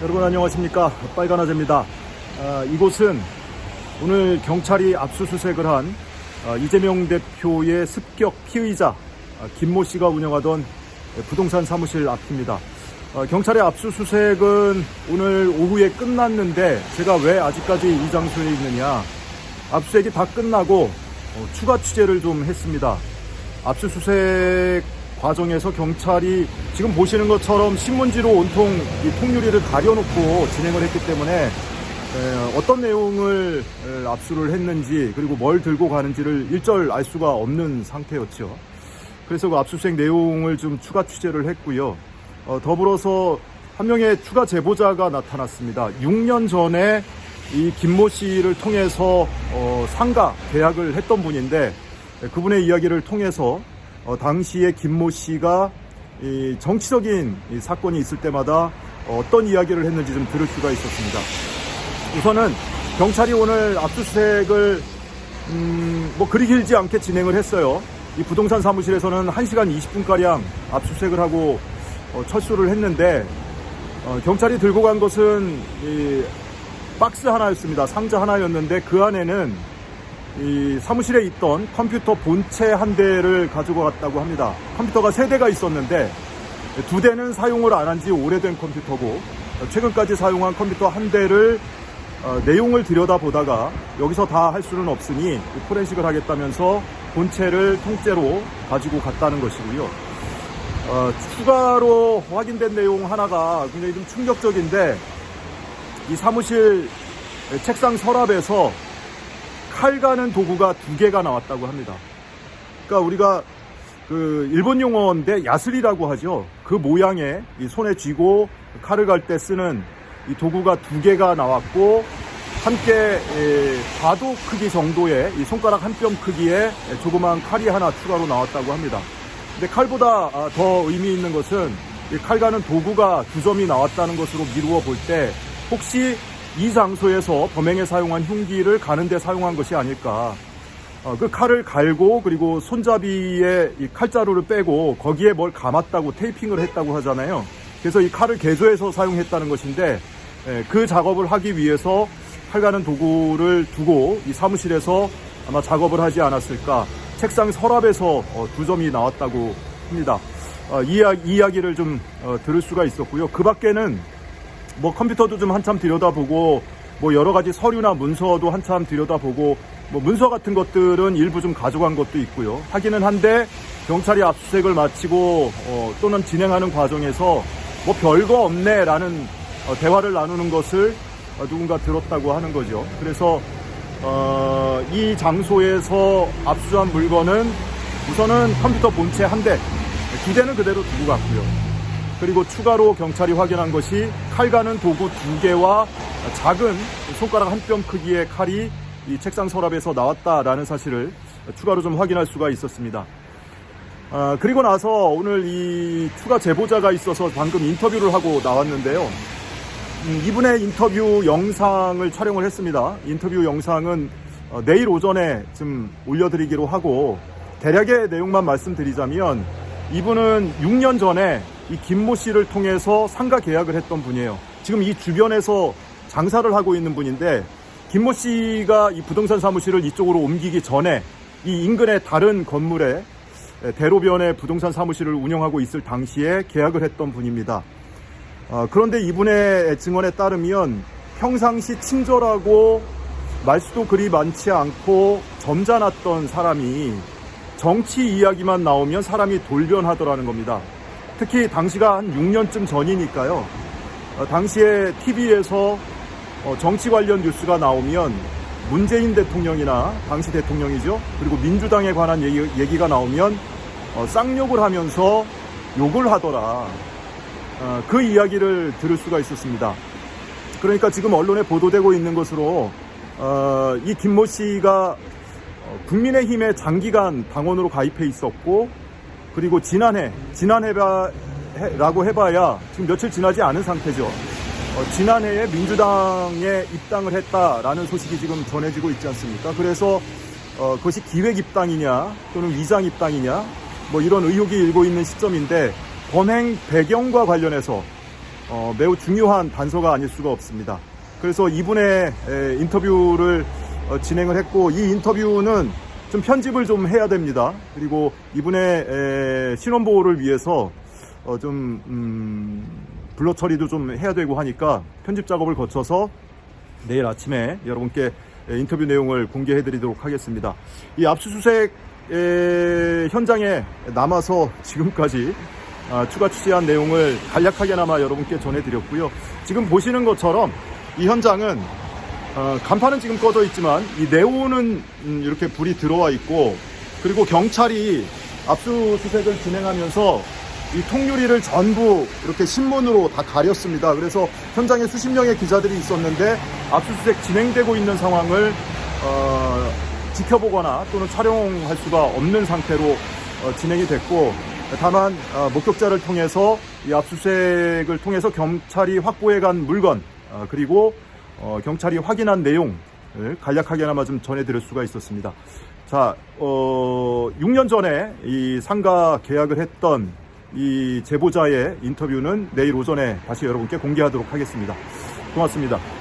여러분 안녕하십니까, 빨간아재입니다. 이곳은 오늘 경찰이 압수수색을 한 이재명 대표의 습격 피의자 김모 씨가 운영하던 부동산 사무실 앞입니다. 경찰의 압수수색은 오늘 오후에 끝났는데 제가 왜 아직까지 이 장소에 있느냐, 압수수색이 다 끝나고 추가 취재를 좀 했습니다. 압수수색 과정에서 경찰이 지금 보시는 것처럼 신문지로 온통 이 통유리를 가려놓고 진행을 했기 때문에 어떤 내용을 압수를 했는지, 그리고 뭘 들고 가는지를 일절 알 수가 없는 상태였죠. 그래서 그 압수수색 내용을 좀 추가 취재를 했고요. 더불어서 한 명의 추가 제보자가 나타났습니다. 6년 전에 이 김모 씨를 통해서 상가 계약을 했던 분인데, 그분의 이야기를 통해서 당시에 김모 씨가 이 정치적인 이 사건이 있을 때마다 어떤 이야기를 했는지 좀 들을 수가 있었습니다. 우선은 경찰이 오늘 압수수색을 그리 길지 않게 진행을 했어요. 이 부동산 사무실에서는 1시간 20분가량 압수수색을 하고 철수를 했는데, 경찰이 들고 간 것은 이 박스 하나였습니다. 상자 하나였는데 그 안에는 이 사무실에 있던 컴퓨터 본체 한 대를 가지고 갔다고 합니다. 컴퓨터가 3대가 있었는데 2대는 사용을 안 한 지 오래된 컴퓨터고, 최근까지 사용한 컴퓨터 한 대를 내용을 들여다보다가 여기서 다 할 수는 없으니 포렌식을 하겠다면서 본체를 통째로 가지고 갔다는 것이고요. 추가로 확인된 내용 하나가 굉장히 좀 충격적인데, 이 사무실 책상 서랍에서 칼 가는 도구가 2개가 나왔다고 합니다. 그러니까 우리가 그 일본 용어인데 야슬이라고 하죠. 그 모양의 이 손에 쥐고 칼을 갈 때 쓰는 이 도구가 2개가 나왔고, 함께 과도 크기 정도의 이 손가락 한 뼘 크기의 조그만 칼이 하나 추가로 나왔다고 합니다. 근데 칼보다 더 의미 있는 것은 이 칼 가는 도구가 2점이 나왔다는 것으로 미루어 볼 때, 혹시 이 장소에서 범행에 사용한 흉기를 가는데 사용한 것이 아닐까. 그 칼을 갈고, 그리고 손잡이에 이 칼자루를 빼고 거기에 뭘 감았다고, 테이핑을 했다고 하잖아요. 그래서 이 칼을 개조해서 사용했다는 것인데, 그 작업을 하기 위해서 칼 가는 도구를 두고 이 사무실에서 아마 작업을 하지 않았을까. 책상 서랍에서 2점이 나왔다고 합니다. 이 이야기를 좀 들을 수가 있었고요. 그 밖에는 컴퓨터도 좀 한참 들여다보고, 여러 가지 서류나 문서도 한참 들여다보고, 문서 같은 것들은 일부 좀 가져간 것도 있고요. 하기는 한데 경찰이 압수수색을 마치고 또는 진행하는 과정에서 별거 없네라는 대화를 나누는 것을 누군가 들었다고 하는 거죠. 그래서 이 장소에서 압수한 물건은 우선은 컴퓨터 본체 1대, 2대는 그대로 두고 갔고요. 그리고 추가로 경찰이 확인한 것이 칼 가는 도구 2개와 작은 손가락 한 뼘 크기의 칼이 이 책상 서랍에서 나왔다라는 사실을 추가로 좀 확인할 수가 있었습니다. 그리고 나서 오늘 이 추가 제보자가 있어서 방금 인터뷰를 하고 나왔는데요. 이분의 인터뷰 영상을 촬영을 했습니다. 인터뷰 영상은 내일 오전에 좀 올려드리기로 하고, 대략의 내용만 말씀드리자면, 이분은 6년 전에 이 김모 씨를 통해서 상가 계약을 했던 분이에요. 지금 이 주변에서 장사를 하고 있는 분인데, 김모 씨가 이 부동산 사무실을 이쪽으로 옮기기 전에 이 인근의 다른 건물에 대로변에 부동산 사무실을 운영하고 있을 당시에 계약을 했던 분입니다. 그런데 이분의 증언에 따르면 평상시 친절하고 말수도 그리 많지 않고 점잖았던 사람이 정치 이야기만 나오면 사람이 돌변하더라는 겁니다. 특히 당시가 한 6년쯤 전이니까요. 당시에 TV에서 정치 관련 뉴스가 나오면 문재인 대통령이나 당시 대통령이죠. 그리고 민주당에 관한 얘기가 나오면 쌍욕을 하면서 욕을 하더라. 그 이야기를 들을 수가 있었습니다. 그러니까 지금 언론에 보도되고 있는 것으로 이 김모 씨가 국민의힘에 장기간 당원으로 가입해 있었고, 그리고 지난해라고 해봐야 지금 며칠 지나지 않은 상태죠. 지난해에 민주당에 입당을 했다라는 소식이 지금 전해지고 있지 않습니까? 그래서 그것이 기획 입당이냐 또는 위장 입당이냐 이런 의혹이 일고 있는 시점인데, 범행 배경과 관련해서 매우 중요한 단서가 아닐 수가 없습니다. 그래서 이분의 인터뷰를 진행을 했고, 이 인터뷰는 좀 편집을 좀 해야 됩니다. 그리고 이분의 신원보호를 위해서 블러 처리도 좀 해야 되고 하니까 편집 작업을 거쳐서 내일 아침에 여러분께 인터뷰 내용을 공개해 드리도록 하겠습니다. 이 압수수색 현장에 남아서 지금까지 추가 취재한 내용을 간략하게나마 여러분께 전해드렸고요. 지금 보시는 것처럼 이 현장은 간판은 지금 꺼져 있지만 이 네온은 이렇게 불이 들어와 있고, 그리고 경찰이 압수수색을 진행하면서 이 통유리를 전부 이렇게 신문으로 다 가렸습니다. 그래서 현장에 수십 명의 기자들이 있었는데 압수수색 진행되고 있는 상황을 지켜보거나 또는 촬영할 수가 없는 상태로 진행이 됐고, 다만 목격자를 통해서 이 압수수색을 통해서 경찰이 확보해간 물건, 그리고 경찰이 확인한 내용을 간략하게나마 좀 전해드릴 수가 있었습니다. 자, 6년 전에 이 상가 계약을 했던 이 제보자의 인터뷰는 내일 오전에 다시 여러분께 공개하도록 하겠습니다. 고맙습니다.